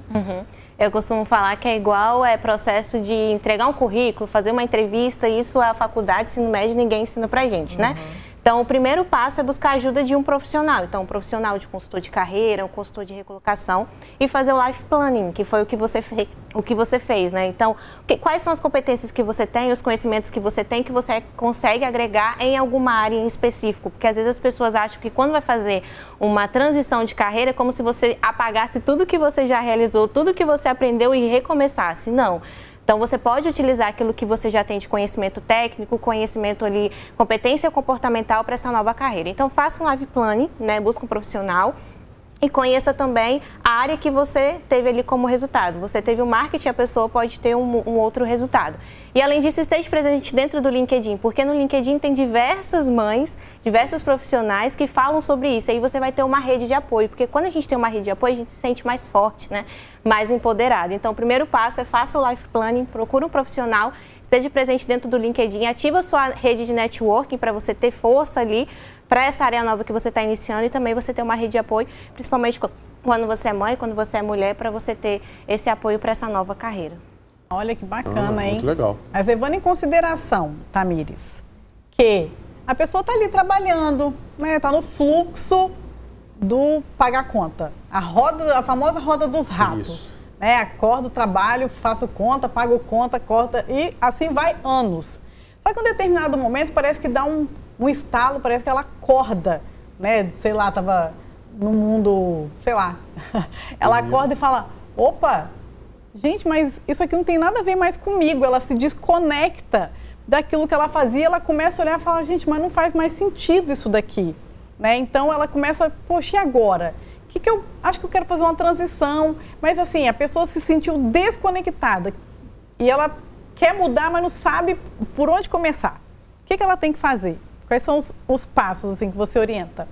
Eu costumo falar que é igual processo de entregar um currículo, fazer uma entrevista, isso a faculdade, ensino médio, ninguém ensina pra gente, né? Então, o primeiro passo é buscar a ajuda de um profissional. Então, um profissional de consultor de carreira, um consultor de recolocação e fazer o life planning, que foi o que você fez, né? Então, quais são as competências que você tem, os conhecimentos que você tem, que você consegue agregar em alguma área em específico? Porque às vezes as pessoas acham que quando vai fazer uma transição de carreira é como se você apagasse tudo que você já realizou, tudo que você aprendeu e recomeçasse. Não. Então, você pode utilizar aquilo que você já tem de conhecimento técnico, conhecimento ali, competência comportamental para essa nova carreira. Então, faça um life planning, né? Busque um profissional e conheça também a área que você teve ali como resultado. Você teve o marketing, a pessoa pode ter um outro resultado. E, além disso, esteja presente dentro do LinkedIn, porque no LinkedIn tem diversas mães, diversos profissionais que falam sobre isso. Aí você vai ter uma rede de apoio, porque quando a gente tem uma rede de apoio, a gente se sente mais forte, né? Mais empoderado. Então, o primeiro passo é faça o life planning, procure um profissional, esteja presente dentro do LinkedIn, ativa a sua rede de networking para você ter força ali para essa área nova que você está iniciando e também você ter uma rede de apoio, principalmente quando você é mãe, quando você é mulher, para você ter esse apoio para essa nova carreira. Olha que bacana, hein? Muito legal. Mas levando em consideração, Tamires, que a pessoa está ali trabalhando, né? Está no fluxo do pagar conta. A famosa roda dos ratos. Isso. Né? Acordo, trabalho, faço conta, pago conta, corta e assim vai anos. Só que em um determinado momento parece que dá um estalo, parece que ela acorda, né? Sei lá, estava no mundo, sei lá. Ela acorda e fala, opa, gente, mas isso aqui não tem nada a ver mais comigo. Ela se desconecta daquilo que ela fazia, ela começa a olhar e fala, gente, mas não faz mais sentido isso daqui. Né? Então ela começa, poxa, e agora? Que eu acho que eu quero fazer uma transição, mas assim, a pessoa se sentiu desconectada e ela quer mudar, mas não sabe por onde começar. O que ela tem que fazer? Quais são os passos assim, que você orienta?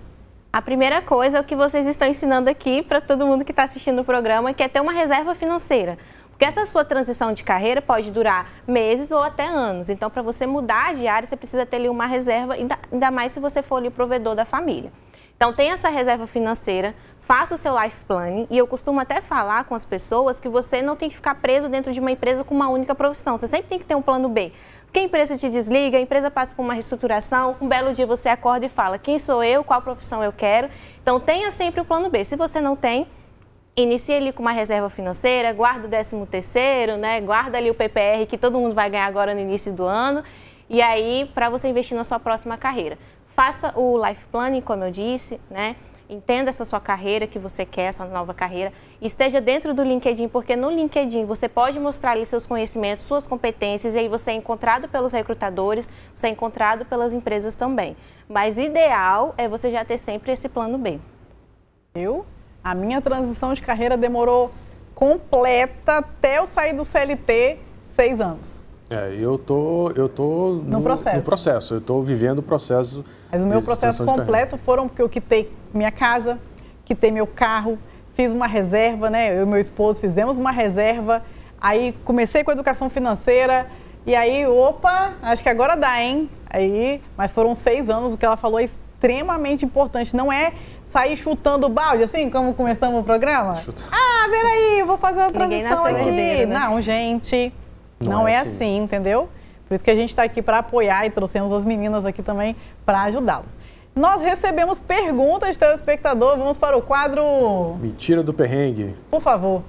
A primeira coisa é o que vocês estão ensinando aqui para todo mundo que está assistindo o programa, que é ter uma reserva financeira. Porque essa sua transição de carreira pode durar meses ou até anos. Então, para você mudar de área, você precisa ter ali uma reserva, ainda mais se você for ali o provedor da família. Então, tenha essa reserva financeira, faça o seu life planning, e eu costumo até falar com as pessoas que você não tem que ficar preso dentro de uma empresa com uma única profissão. Você sempre tem que ter um plano B. Porque a empresa te desliga, a empresa passa por uma reestruturação, um belo dia você acorda e fala, quem sou eu, qual profissão eu quero? Então, tenha sempre o plano B. Se você não tem, inicie ali com uma reserva financeira, guarda o 13º, né? Guarda ali o PPR que todo mundo vai ganhar agora no início do ano, e aí para você investir na sua próxima carreira. Faça o life planning, como eu disse, né? Entenda essa sua carreira que você quer, essa nova carreira. Esteja dentro do LinkedIn, porque no LinkedIn você pode mostrar ali seus conhecimentos, suas competências, e aí você é encontrado pelos recrutadores, você é encontrado pelas empresas também. Mas ideal é você já ter sempre esse plano B. A minha transição de carreira demorou completa até eu sair do CLT 6 anos. Eu tô no processo. Eu estou vivendo o processo. Mas o meu processo completo foram porque eu quitei minha casa, quitei meu carro, fiz uma reserva, né? Eu e meu esposo fizemos uma reserva, aí comecei com a educação financeira e aí, opa, acho que agora dá, hein? Mas foram 6 anos, o que ela falou é extremamente importante, não é sair chutando o balde, assim, como começamos o programa? Peraí, eu vou fazer uma transição aqui. Herdeiro, né? Não, gente... Não é assim, entendeu? Por isso que a gente está aqui para apoiar e trouxemos as meninas aqui também para ajudá-las. Nós recebemos perguntas de telespectador, vamos para o quadro... Me tira do perrengue. Por favor.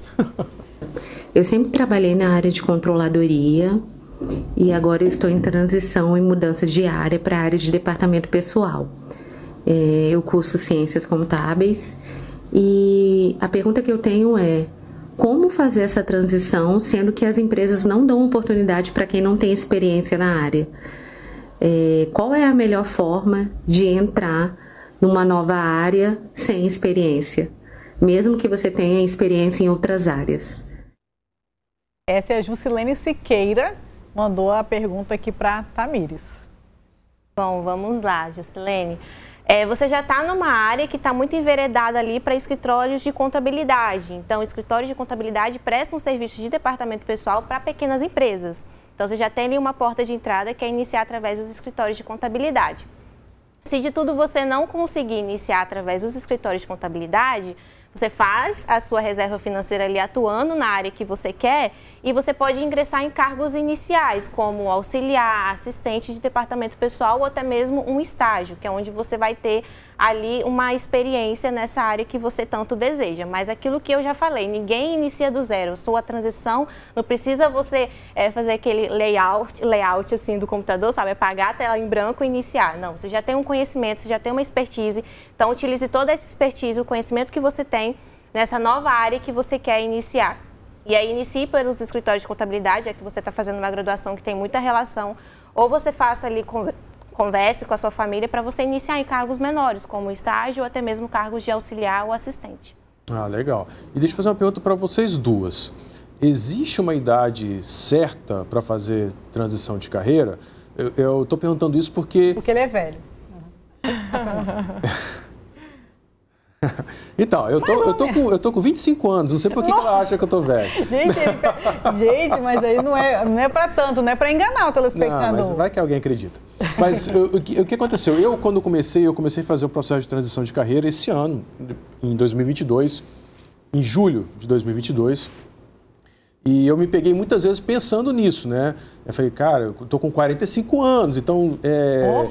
Eu sempre trabalhei na área de controladoria e agora eu estou em transição e mudança de área para a área de departamento pessoal. Eu curso Ciências Contábeis e a pergunta que eu tenho é: como fazer essa transição, sendo que as empresas não dão oportunidade para quem não tem experiência na área? Qual é a melhor forma de entrar numa nova área sem experiência, mesmo que você tenha experiência em outras áreas? Essa é a Jusilene Siqueira, mandou a pergunta aqui para Tamires. Bom, vamos lá, Jusilene. Você já está numa área que está muito enveredada ali para escritórios de contabilidade. Então, escritórios de contabilidade prestam serviços de departamento pessoal para pequenas empresas. Então, você já tem ali uma porta de entrada que é iniciar através dos escritórios de contabilidade. Se de tudo você não conseguir iniciar através dos escritórios de contabilidade, Você faz a sua reserva financeira ali atuando na área que você quer e você pode ingressar em cargos iniciais, como auxiliar, assistente de departamento pessoal ou até mesmo um estágio, que é onde você vai ter ali uma experiência nessa área que você tanto deseja. Mas aquilo que eu já falei, ninguém inicia do zero. Sua transição, não precisa você fazer aquele layout assim do computador, sabe? Apagar a tela em branco e iniciar. Não, você já tem um conhecimento, você já tem uma expertise. Então, utilize toda essa expertise, o conhecimento que você tem nessa nova área que você quer iniciar. E aí, inicie pelos escritórios de contabilidade, é que você está fazendo uma graduação que tem muita relação, ou você faça ali, converse com a sua família para você iniciar em cargos menores, como estágio ou até mesmo cargos de auxiliar ou assistente. Ah, legal. E deixa eu fazer uma pergunta para vocês duas. Existe uma idade certa para fazer transição de carreira? Eu estou perguntando isso porque... Porque ele é velho. Então, eu tô com 25 anos, não sei por que ela acha que eu tô velho. Gente, mas aí não é para tanto, não é para enganar o telespectador. Não, mas vai que alguém acredita. Mas o que aconteceu? Eu, quando comecei a fazer o processo de transição de carreira esse ano, em 2022, em julho de 2022, e eu me peguei muitas vezes pensando nisso, né? Eu falei, cara, eu tô com 45 anos, então...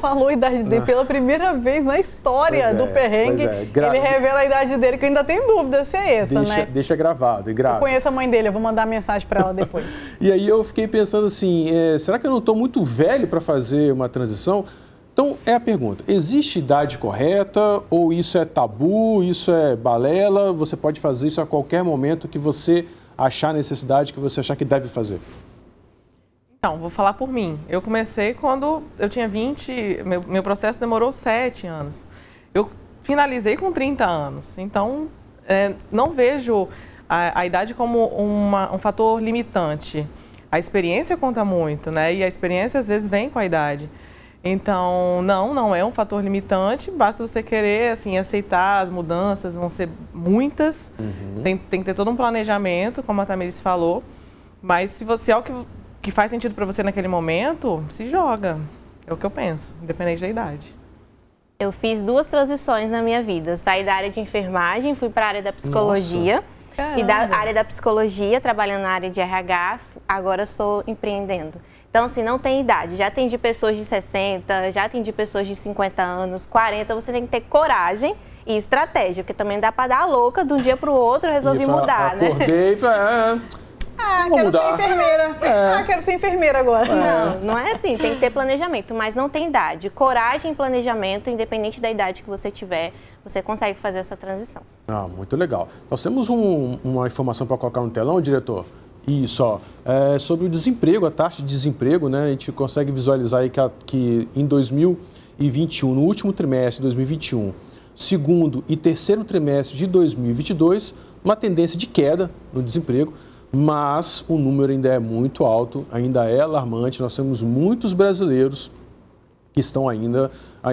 falou a idade dele pela primeira vez na história do perrengue. Ele revela a idade dele, que eu ainda tenho dúvida se é essa, né? Deixa gravado, e grava. Eu conheço a mãe dele, eu vou mandar mensagem para ela depois. E aí eu fiquei pensando assim, será que eu não tô muito velho para fazer uma transição? Então, é a pergunta, existe idade correta ou isso é tabu, isso é balela? Você pode fazer isso a qualquer momento que você achar necessidade, que você achar que deve fazer? Então, vou falar por mim. Eu comecei quando eu tinha 20, meu processo demorou 7 anos. Eu finalizei com 30 anos, então não vejo a idade como um fator limitante. A experiência conta muito, né? E a experiência às vezes vem com a idade. Então, não é um fator limitante, basta você querer, assim, aceitar as mudanças, vão ser muitas, tem que ter todo um planejamento, como a Tamiris falou, mas se você é o que faz sentido para você naquele momento, se joga, é o que eu penso, independente da idade. Eu fiz 2 transições na minha vida, saí da área de enfermagem, fui para a área da psicologia. Nossa. E da área da psicologia, trabalhando na área de RH, agora estou empreendendo. Então, assim, não tem idade. Já atendi pessoas de 60, já atendi pessoas de 50 anos, 40. Você tem que ter coragem e estratégia, porque também dá para dar a louca de um dia para o outro e resolver mudar, né? Acordei e falei, quero ser enfermeira. Quero ser enfermeira agora. Não é assim. Tem que ter planejamento, mas não tem idade. Coragem e planejamento, independente da idade que você tiver, você consegue fazer essa transição. Muito legal. Nós temos uma informação para colocar no telão, diretor? Isso, ó, sobre o desemprego, a taxa de desemprego, né? A gente consegue visualizar aí que em 2021, no último trimestre de 2021, segundo e terceiro trimestre de 2022, uma tendência de queda no desemprego, mas o número ainda é muito alto, ainda é alarmante. Nós temos muitos brasileiros que estão ainda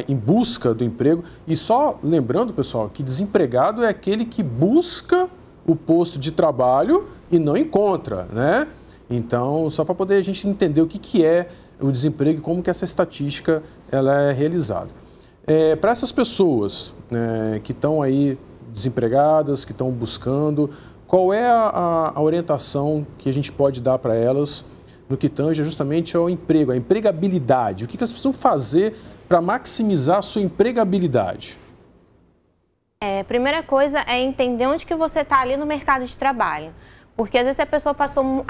em busca do emprego. E só lembrando, pessoal, que desempregado é aquele que busca o posto de trabalho e não encontra, né? Então, só para poder a gente entender o que é o desemprego e como que essa estatística ela é realizada. Para essas pessoas que estão aí desempregadas, que estão buscando, qual é a orientação que a gente pode dar para elas no que tange justamente ao emprego, a empregabilidade? O que elas precisam fazer para maximizar a sua empregabilidade? Primeira coisa é entender onde que você está ali no mercado de trabalho. Porque às vezes a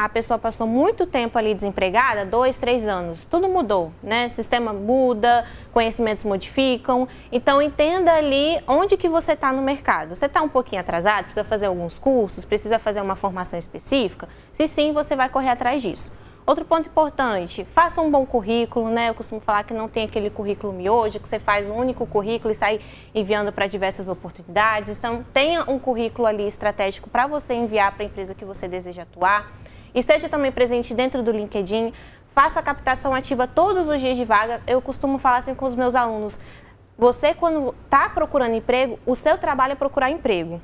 pessoa passou muito tempo ali desempregada, 2, 3 anos, tudo mudou, né? Sistema muda, conhecimentos modificam. Então entenda ali onde que você está no mercado. Você está um pouquinho atrasado, precisa fazer alguns cursos, precisa fazer uma formação específica? Se sim, você vai correr atrás disso. Outro ponto importante, faça um bom currículo, né? Eu costumo falar que não tem aquele currículo miojo, que você faz um único currículo e sai enviando para diversas oportunidades. Então, tenha um currículo ali estratégico para você enviar para a empresa que você deseja atuar. Esteja também presente dentro do LinkedIn, faça a captação ativa todos os dias de vaga. Eu costumo falar assim com os meus alunos, você quando está procurando emprego, o seu trabalho é procurar emprego.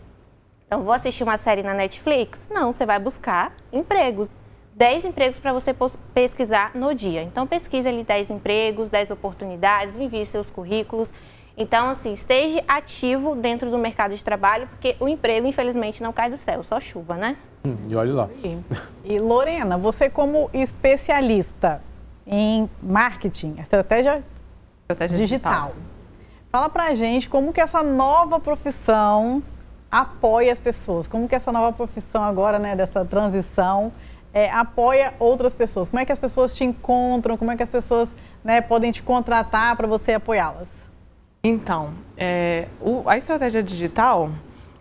Então, vou assistir uma série na Netflix? Não, você vai buscar empregos. 10 empregos para você pesquisar no dia. Então, pesquise ali 10 empregos, 10 oportunidades, envie seus currículos Então, assim, esteja ativo dentro do mercado de trabalho, porque o emprego, infelizmente, não cai do céu, só chuva, né? E olha lá. E Lorena, você como especialista em marketing, estratégia digital, fala pra gente como que essa nova profissão apoia as pessoas, como que essa nova profissão agora, né, dessa transição, apoia outras pessoas, como é que as pessoas te encontram, como é que as pessoas, né, podem te contratar para você apoiá-las? Então, a estratégia digital,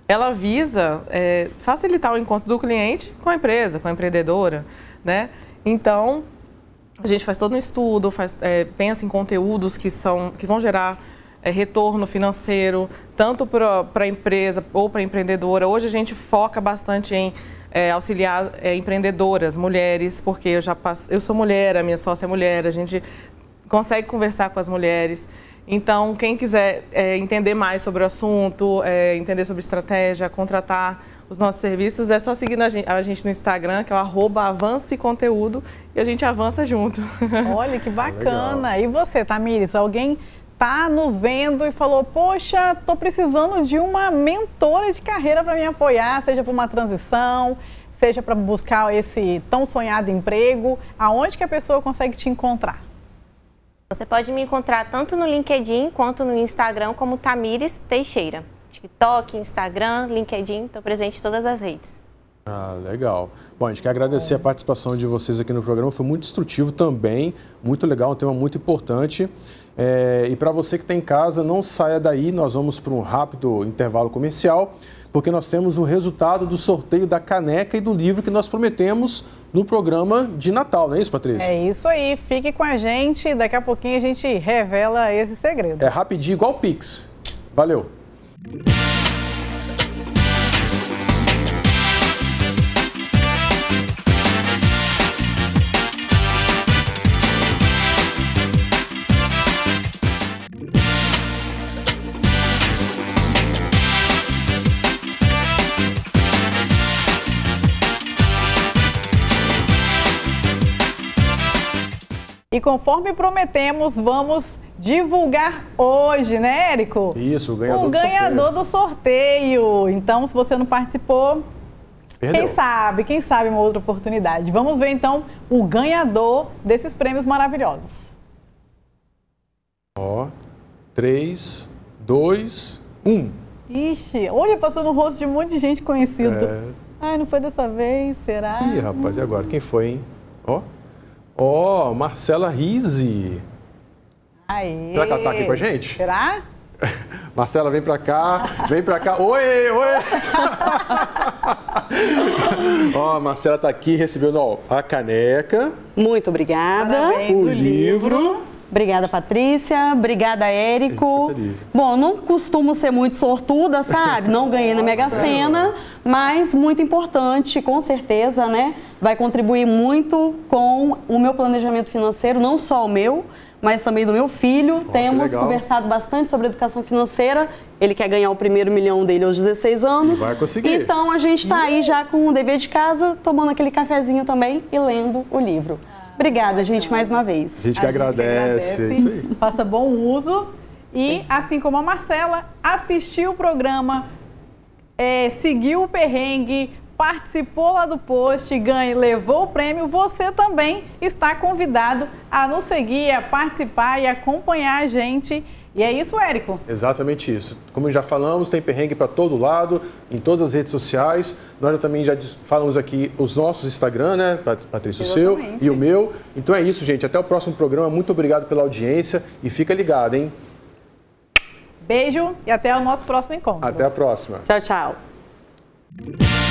ela visa facilitar o encontro do cliente com a empresa, com a empreendedora, né? Então, a gente faz todo um estudo, pensa em conteúdos que vão gerar retorno financeiro, tanto para a empresa ou para a empreendedora. Hoje a gente foca bastante em auxiliar empreendedoras, mulheres, porque eu sou mulher, a minha sócia é mulher, a gente consegue conversar com as mulheres. Então, quem quiser entender mais sobre o assunto, entender sobre estratégia, contratar os nossos serviços, é só seguir a gente no Instagram, que é o @avanceconteúdo, e a gente avança junto. Olha, que bacana! E você, Tamires, alguém está nos vendo e falou, poxa, estou precisando de uma mentora de carreira para me apoiar, seja para uma transição, seja para buscar esse tão sonhado emprego, aonde que a pessoa consegue te encontrar? Você pode me encontrar tanto no LinkedIn quanto no Instagram como Tamires Teixeira. TikTok, Instagram, LinkedIn, estou presente em todas as redes. Ah, legal. Bom, a gente quer agradecer a participação de vocês aqui no programa, foi muito instrutivo também, muito legal, um tema muito importante. E para você que está em casa, não saia daí, nós vamos para um rápido intervalo comercial, porque nós temos o resultado do sorteio da caneca e do livro que nós prometemos no programa de Natal, não é isso, Patrícia? É isso aí, fique com a gente, daqui a pouquinho a gente revela esse segredo. É rapidinho, igual o Pix. Valeu! E conforme prometemos, vamos divulgar hoje, né, Érico? Isso, o ganhador do sorteio. Então, se você não participou, perdeu. Quem sabe uma outra oportunidade. Vamos ver, então, o ganhador desses prêmios maravilhosos. 3, 2, 1. Ixi, olha, passando o rosto de um monte de gente conhecida. Ai, não foi dessa vez, será? Ih, rapaz, e agora? Quem foi, hein? Ó, Marcela Rizzi. Aê. Será que ela tá aqui com a gente? Será? Marcela, vem pra cá. Vem pra cá. Oi! Ó, a Marcela tá aqui, recebeu a caneca. Muito obrigada. Parabéns, o livro. Obrigada, Patrícia. Obrigada, Érico. Bom, não costumo ser muito sortuda, sabe? Não ganhei na Mega Sena, mas muito importante, com certeza, né? Vai contribuir muito com o meu planejamento financeiro, não só o meu, mas também do meu filho. Temos conversado bastante sobre educação financeira. Ele quer ganhar o primeiro milhão dele aos 16 anos. Vai conseguir. Então, a gente está aí já com o dever de casa, tomando aquele cafezinho também e lendo o livro. Obrigada, gente, mais uma vez. A gente que agradece. É isso aí. Faça bom uso e, assim como a Marcela, assistiu o programa, seguiu o perrengue, participou lá do post, levou o prêmio, você também está convidado a nos seguir, a participar e acompanhar a gente. E é isso, Érico? Exatamente isso. Como já falamos, tem perrengue para todo lado, em todas as redes sociais. Nós também já falamos aqui os nossos Instagram, né, Patrícia, o seu e o meu. Então é isso, gente. Até o próximo programa. Muito obrigado pela audiência e fica ligado, hein? Beijo e até o nosso próximo encontro. Até a próxima. Tchau, tchau.